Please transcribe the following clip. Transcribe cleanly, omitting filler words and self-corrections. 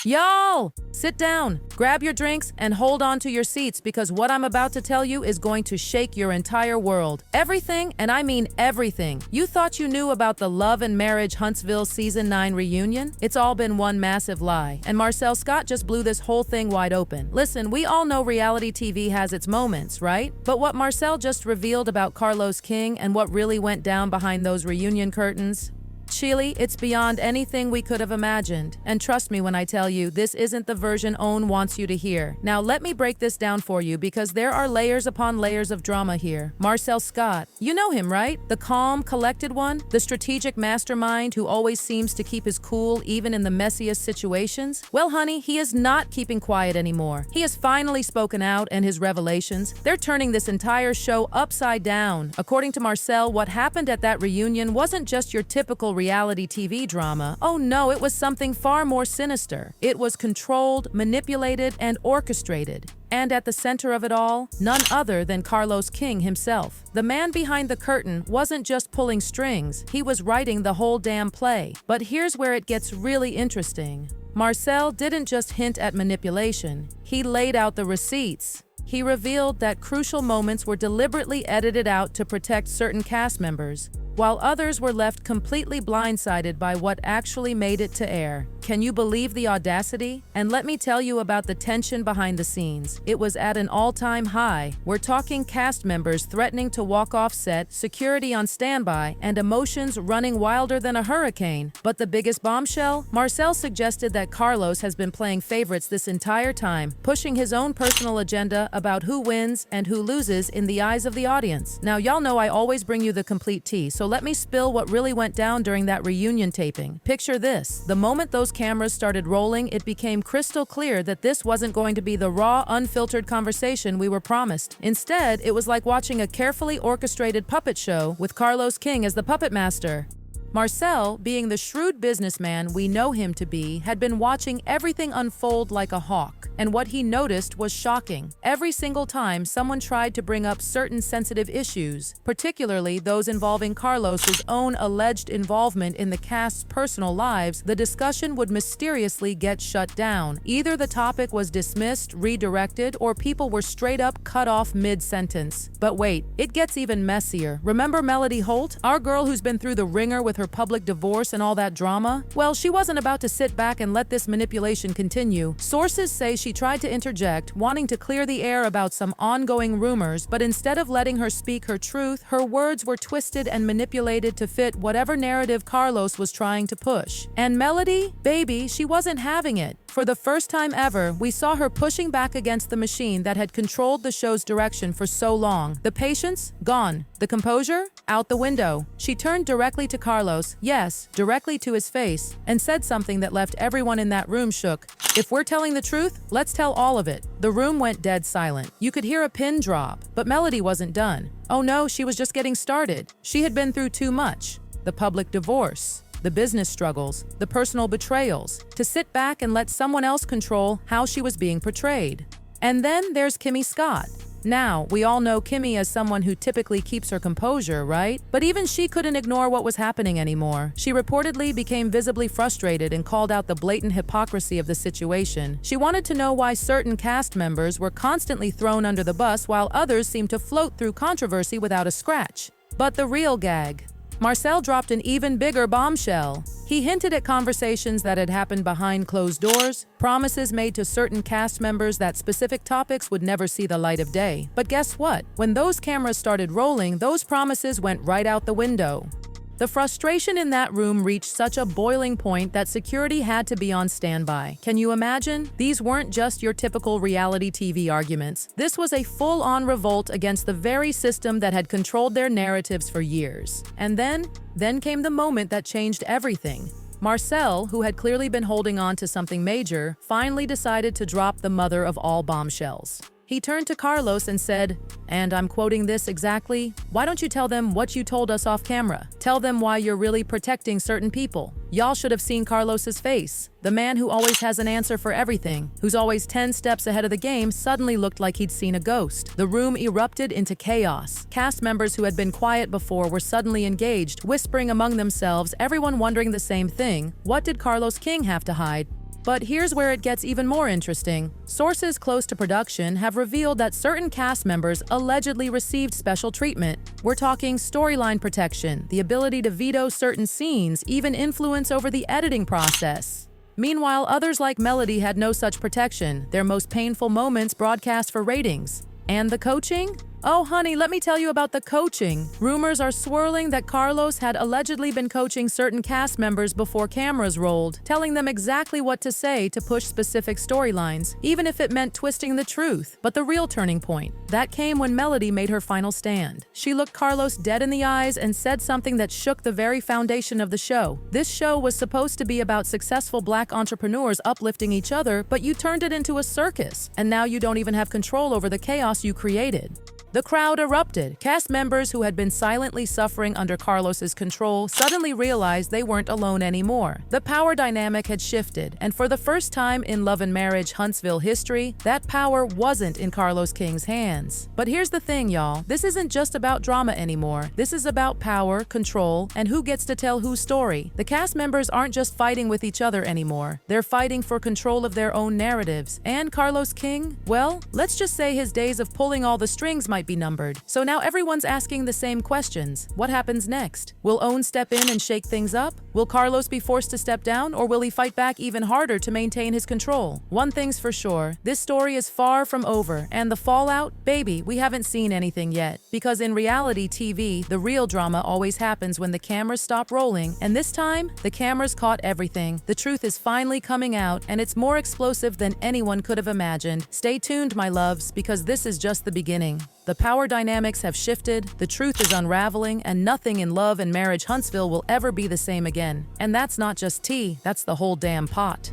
Y'all, sit down, grab your drinks, and hold on to your seats because what I'm about to tell you is going to shake your entire world. Everything, and I mean everything. You thought you knew about the Love and Marriage Huntsville Season 9 reunion? It's all been one massive lie, and Marsau Scott just blew this whole thing wide open. Listen, we all know reality TV has its moments, right? But what Marsau just revealed about Carlos King and what really went down behind those reunion curtains? Chile, it's beyond anything we could have imagined. And trust me when I tell you, this isn't the version OWN wants you to hear. Now let me break this down for you because there are layers upon layers of drama here. Marsau Scott, you know him, right? The calm, collected one? The strategic mastermind who always seems to keep his cool even in the messiest situations? Well, honey, he is not keeping quiet anymore. He has finally spoken out, and his revelations, they're turning this entire show upside down. According to Marsau, what happened at that reunion wasn't just your typical reality TV drama. Oh no, it was something far more sinister. It was controlled, manipulated, and orchestrated. And at the center of it all, none other than Carlos King himself. The man behind the curtain wasn't just pulling strings, he was writing the whole damn play. But here's where it gets really interesting. Marsau didn't just hint at manipulation, he laid out the receipts. He revealed that crucial moments were deliberately edited out to protect certain cast members, while others were left completely blindsided by what actually made it to air. Can you believe the audacity? And let me tell you about the tension behind the scenes. It was at an all-time high. We're talking cast members threatening to walk off set, security on standby, and emotions running wilder than a hurricane. But the biggest bombshell? Marsau suggested that Carlos has been playing favorites this entire time, pushing his own personal agenda about who wins and who loses in the eyes of the audience. Now, y'all know I always bring you the complete tea, so let me spill what really went down during that reunion taping. Picture this. The moment those cameras started rolling, it became crystal clear that this wasn't going to be the raw, unfiltered conversation we were promised. Instead, it was like watching a carefully orchestrated puppet show with Carlos King as the puppet master. Marsau, being the shrewd businessman we know him to be, had been watching everything unfold like a hawk, and what he noticed was shocking. Every single time someone tried to bring up certain sensitive issues, particularly those involving Carlos's own alleged involvement in the cast's personal lives, the discussion would mysteriously get shut down. Either the topic was dismissed, redirected, or people were straight up cut off mid-sentence. But wait, it gets even messier. Remember Melody Holt, our girl who's been through the ringer with her public divorce and all that drama? Well, she wasn't about to sit back and let this manipulation continue. Sources say she tried to interject, wanting to clear the air about some ongoing rumors, but instead of letting her speak her truth, her words were twisted and manipulated to fit whatever narrative Carlos was trying to push. And Melody, baby, she wasn't having it. For the first time ever, we saw her pushing back against the machine that had controlled the show's direction for so long. The patience? Gone. The composure? Out the window. She turned directly to Carlos, yes, directly to his face, and said something that left everyone in that room shook. If we're telling the truth, let's tell all of it. The room went dead silent. You could hear a pin drop, but Melody wasn't done. Oh no, she was just getting started. She had been through too much. The public divorce, the business struggles, the personal betrayals, to sit back and let someone else control how she was being portrayed. And then there's Kimmy Scott. Now, we all know Kimmy as someone who typically keeps her composure, right? But even she couldn't ignore what was happening anymore. She reportedly became visibly frustrated and called out the blatant hypocrisy of the situation. She wanted to know why certain cast members were constantly thrown under the bus while others seemed to float through controversy without a scratch. But the real gag. Marsau dropped an even bigger bombshell. He hinted at conversations that had happened behind closed doors, promises made to certain cast members that specific topics would never see the light of day. But guess what? When those cameras started rolling, those promises went right out the window. The frustration in that room reached such a boiling point that security had to be on standby. Can you imagine? These weren't just your typical reality TV arguments. This was a full-on revolt against the very system that had controlled their narratives for years. And then came the moment that changed everything. Marsau, who had clearly been holding on to something major, finally decided to drop the mother of all bombshells. He turned to Carlos and said, and I'm quoting this exactly, "Why don't you tell them what you told us off camera? Tell them why you're really protecting certain people." Y'all should have seen Carlos's face. The man who always has an answer for everything, who's always 10 steps ahead of the game, suddenly looked like he'd seen a ghost. The room erupted into chaos. Cast members who had been quiet before were suddenly engaged, whispering among themselves, everyone wondering the same thing. What did Carlos King have to hide? But here's where it gets even more interesting. Sources close to production have revealed that certain cast members allegedly received special treatment. We're talking storyline protection, the ability to veto certain scenes, even influence over the editing process. Meanwhile, others like Melody had no such protection, their most painful moments broadcast for ratings. And the coaching? Oh, honey, let me tell you about the coaching. Rumors are swirling that Carlos had allegedly been coaching certain cast members before cameras rolled, telling them exactly what to say to push specific storylines, even if it meant twisting the truth. But the real turning point, that came when Melody made her final stand. She looked Carlos dead in the eyes and said something that shook the very foundation of the show. This show was supposed to be about successful Black entrepreneurs uplifting each other, but you turned it into a circus, and now you don't even have control over the chaos you created. The crowd erupted. Cast members who had been silently suffering under Carlos's control suddenly realized they weren't alone anymore. The power dynamic had shifted, and for the first time in Love and Marriage Huntsville history, that power wasn't in Carlos King's hands. But here's the thing, y'all. This isn't just about drama anymore. This is about power, control, and who gets to tell whose story. The cast members aren't just fighting with each other anymore. They're fighting for control of their own narratives. And Carlos King, well, let's just say his days of pulling all the strings might be numbered. So now everyone's asking the same questions. What happens next? Will Owen step in and shake things up? Will Carlos be forced to step down, or will he fight back even harder to maintain his control? One thing's for sure, this story is far from over, and the fallout? Baby, we haven't seen anything yet. Because in reality TV, the real drama always happens when the cameras stop rolling, and this time, the cameras caught everything. The truth is finally coming out, and it's more explosive than anyone could have imagined. Stay tuned, my loves, because this is just the beginning. The power dynamics have shifted, the truth is unraveling, and nothing in Love and Marriage Huntsville will ever be the same again. And that's not just tea, that's the whole damn pot.